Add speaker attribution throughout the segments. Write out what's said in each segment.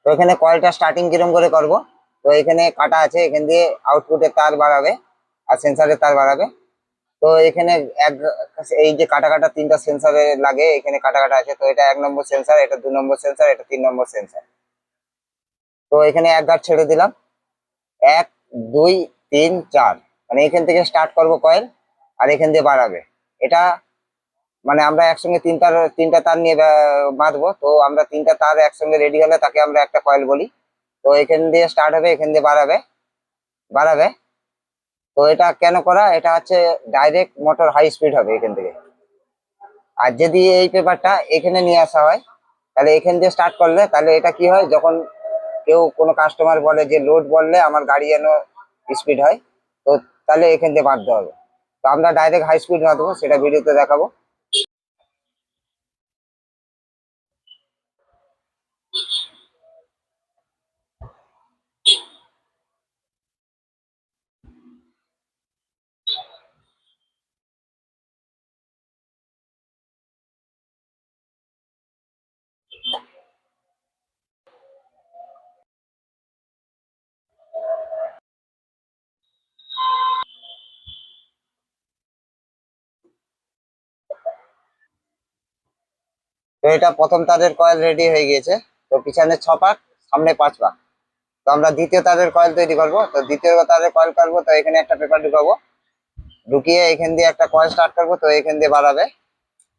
Speaker 1: তো এখানে কয়েলটা স্টার্টিং কিরম করে করব। তো এখানে কাটা আছে, এখান দিয়ে আউটপুটের তার বাড়াবে আর সেন্সারের তার বাড়াবে। তো এখানে এক এই যে কাটা কাটা তিনটা সেন্সারে লাগে, এখানে কাটা কাটা আছে। তো এটা 1 নম্বর সেন্সার, এটা 2 নম্বর সেন্সার, এটা 3 নম্বর সেন্সার। তো এখানে এক গাঁট ছেড়ে দিলাম, 1 2 3 4, মানে এখান থেকে স্টার্ট করব কয়েল আর এখান দিয়ে বাড়াবে। এটা মানে আমরা একসঙ্গে তিনটা তার নিয়ে বাঁধবো। তো আমরা তিনটা তার একসঙ্গে রেডি হলে তাকে আমরা একটা কয়েল বলি। তো এখান দিয়ে স্টার্ট হবে, এখান দিয়ে বাড়াবে বাড়াবে। তো এটা কেন করা, এটা হচ্ছে ডাইরেক্ট মোটর হাই স্পিড হবে এখান থেকে। আর যদি এই পেপারটা এখানে নিয়ে আসা হয়, তাহলে এখান দিয়ে স্টার্ট করলে তাহলে এটা কি হয়, যখন কেউ কোনো কাস্টমার বলে যে লোড বললে আমার গাড়ি যেন স্পিড হয়, তো তাহলে এখান দিয়ে বাঁধতে হবে। তো আমরা ডাইরেক্ট হাই স্পিড বাঁধবো, সেটা ভিডিওতে দেখাবো। তো এটা প্রথম তারের কয়েল রেডি হয়ে গিয়েছে। তো পিছনে 6 পাক, সামনে 5 পাক। তো আমরা দ্বিতীয় তারের কয়েল তৈরি করব। তো দ্বিতীয় তারের কয়েল করবো, তো এখানে একটা পেপার ঢুকাবো, ঢুকিয়ে এখান দিয়ে একটা কয়েল স্টার্ট করবো। তো এখান দিয়ে বাড়াবে,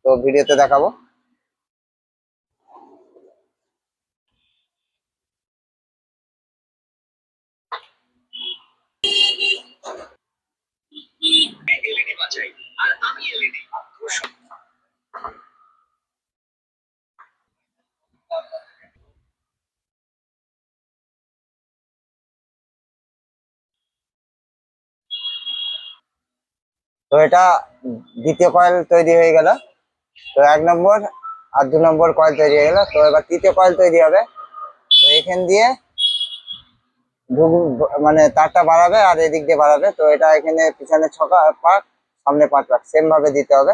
Speaker 1: তো ভিডিওতে দেখাবো। তো এটা দ্বিতীয় কয়েল তৈরি হয়ে গেল। তো 1 নম্বর আর 2 নম্বর কয়েল তৈরি হয়ে গেল। তো এবার তৃতীয় কয়েল তৈরি হবে। তো এখান দিয়ে মানে তারটা বাড়াবে আর এদিক দিয়ে বাড়াবে। তো এটা এখানে পিছনে 6 পাক, সামনে 5 পাক, সেম ভাবে দিতে হবে।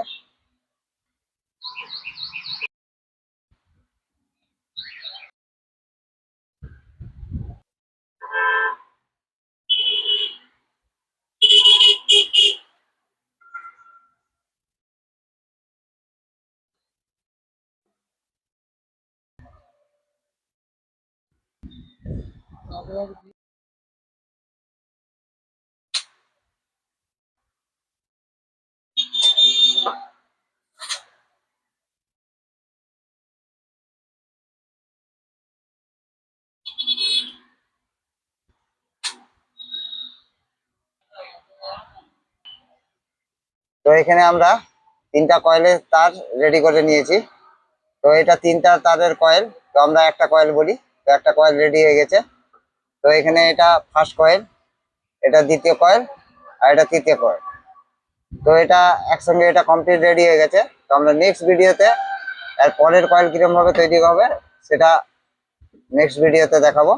Speaker 1: তো এখানে আমরা 3টা কয়েলের তার রেডি করে নিয়েছি। তো এটা 3টা তারের কয়েল। তো আমরা একটা কয়েল বলি। তো একটা কয়েল রেডি হয়ে গেছে। তো এখানে এটা ফার্স্ট কয়েল, এটা দ্বিতীয় কয়েল, আর এটা তৃতীয় কয়েল। তো এটা একসঙ্গে এটা কমপ্লিট রেডি হয়ে গেছে। তো আমরা নেক্সট ভিডিওতে এর পরের কয়েল কিরকম ভাবে তৈরি হবে সেটা নেক্সট ভিডিওতে দেখাবো।